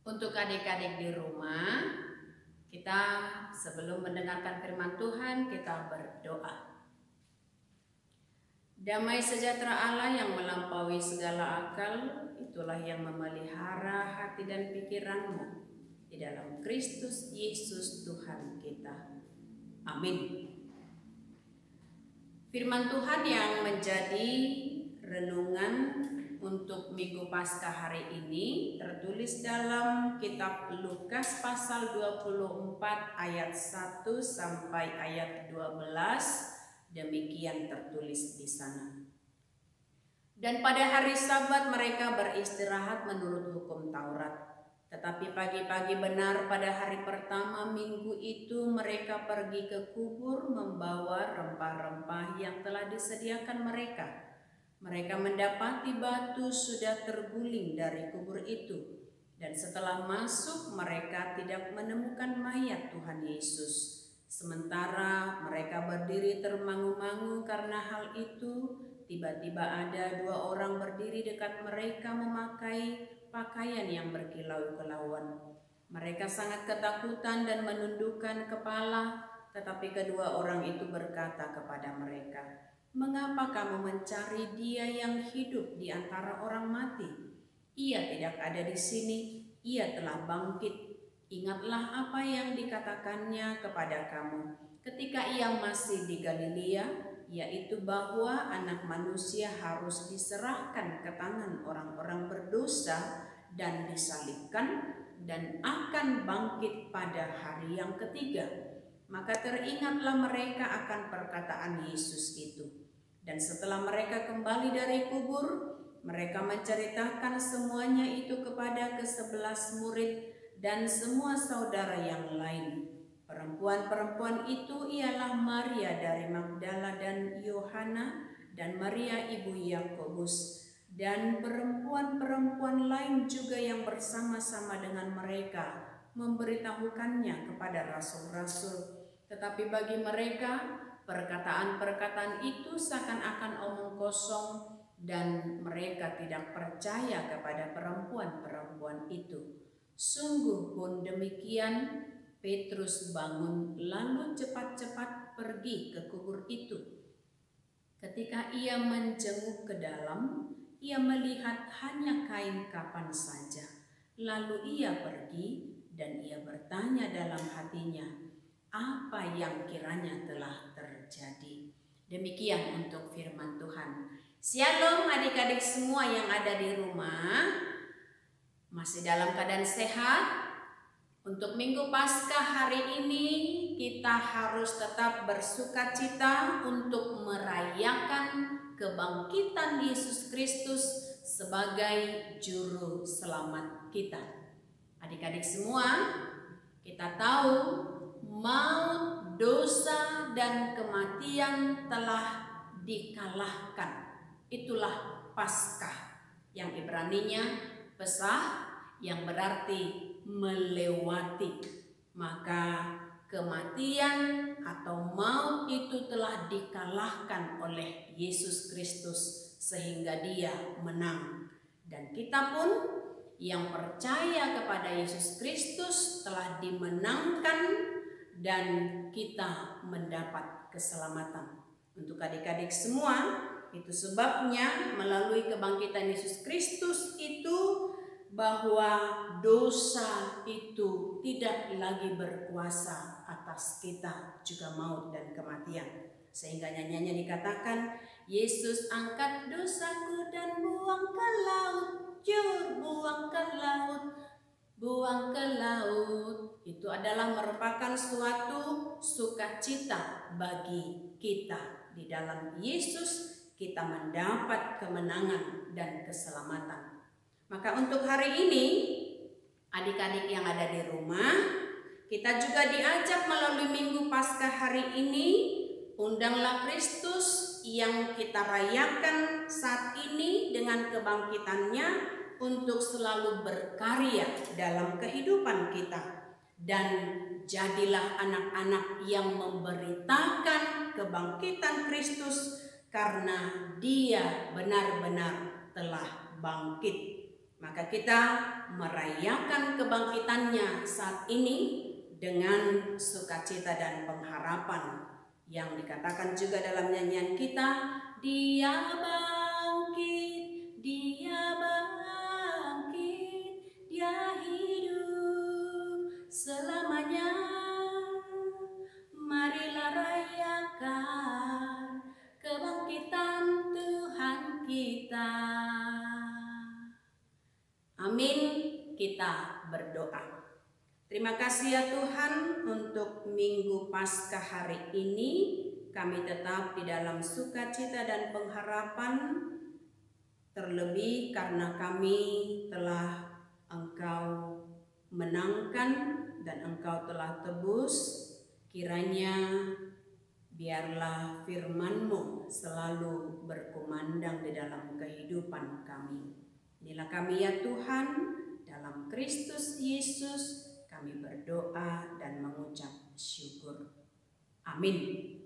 Untuk adik-adik di rumah, kita sebelum mendengarkan firman Tuhan, kita berdoa. Damai sejahtera Allah yang melampaui segala akal, itulah yang memelihara hati dan pikiranmu di dalam Kristus Yesus Tuhan kita. Amin. Firman Tuhan yang menjadi renungan untuk Minggu Paskah hari ini tertulis dalam kitab Lukas pasal 24 ayat 1 sampai ayat 12. Demikian tertulis di sana. Dan pada hari Sabat mereka beristirahat menurut hukum Taurat. Tetapi pagi-pagi benar pada hari pertama minggu itu mereka pergi ke kubur membawa rempah-rempah yang telah disediakan mereka. Mereka mendapati batu sudah terguling dari kubur itu. Dan setelah masuk mereka tidak menemukan mayat Tuhan Yesus. Sementara mereka berdiri termangu-mangu karena hal itu, tiba-tiba ada dua orang berdiri dekat mereka memakai pakaian yang berkilau-kilauan. Mereka sangat ketakutan dan menundukkan kepala, tetapi kedua orang itu berkata kepada mereka, "Mengapa kamu mencari Dia yang hidup di antara orang mati? Ia tidak ada di sini, Ia telah bangkit. Ingatlah apa yang dikatakannya kepada kamu ketika Ia masih di Galilea, yaitu bahwa Anak Manusia harus diserahkan ke tangan orang-orang berdosa dan disalibkan dan akan bangkit pada hari yang ketiga." Maka teringatlah mereka akan perkataan Yesus itu. Dan setelah mereka kembali dari kubur, mereka menceritakan semuanya itu kepada ke-11 murid dan semua saudara yang lain. Perempuan-perempuan itu ialah Maria dari Magdala dan Yohana dan Maria ibu Yakobus dan perempuan-perempuan lain juga yang bersama-sama dengan mereka memberitahukannya kepada rasul-rasul. Tetapi bagi mereka perkataan-perkataan itu seakan-akan omong kosong dan mereka tidak percaya kepada perempuan-perempuan itu. Sungguh pun demikian, Petrus bangun lalu cepat-cepat pergi ke kubur itu. Ketika ia menjenguk ke dalam, ia melihat hanya kain kafan saja. Lalu ia pergi dan ia bertanya dalam hatinya, apa yang kiranya telah terjadi. Demikian untuk firman Tuhan. Shalom adik-adik semua yang ada di rumah. Masih dalam keadaan sehat? Untuk Minggu Paskah hari ini kita harus tetap bersukacita untuk merayakan kebangkitan Yesus Kristus sebagai juru selamat kita. Adik-adik semua, kita tahu maut, dosa, dan kematian telah dikalahkan. Itulah Paskah yang Ibraninya Pesah, yang berarti melewati. Maka kematian atau maut itu telah dikalahkan oleh Yesus Kristus sehingga Dia menang. Dan kita pun yang percaya kepada Yesus Kristus telah dimenangkan dan kita mendapat keselamatan. Untuk adik-adik semua, itu sebabnya melalui kebangkitan Yesus Kristus itu bahwa dosa itu tidak lagi berkuasa atas kita, juga maut dan kematian. Sehingga nyanyiannya dikatakan, Yesus angkat dosaku dan buang ke laut, jur buang ke laut, buang ke laut. Itu adalah merupakan suatu sukacita bagi kita. Di dalam Yesus kita mendapat kemenangan dan keselamatan. Maka untuk hari ini, adik-adik yang ada di rumah, kita juga diajak melalui Minggu Paskah hari ini, undanglah Kristus yang kita rayakan saat ini dengan kebangkitannya untuk selalu berkarya dalam kehidupan kita. Dan jadilah anak-anak yang memberitakan kebangkitan Kristus karena Dia benar-benar telah bangkit. Maka kita merayakan kebangkitannya saat ini dengan sukacita dan pengharapan yang dikatakan juga dalam nyanyian kita, Dia bangkit, Dia bangkit, Dia hidup selamanya. Marilah rayakan kebangkitan Tuhan kita. Amin, kita berdoa. Terima kasih ya Tuhan untuk Minggu Paskah hari ini. Kami tetap di dalam sukacita dan pengharapan, terlebih karena kami telah Engkau menangkan dan Engkau telah tebus. Kiranya biarlah firman-Mu selalu berkumandang di dalam kehidupan kami. Inilah kami ya Tuhan, dalam Kristus Yesus kami berdoa dan mengucap syukur. Amin.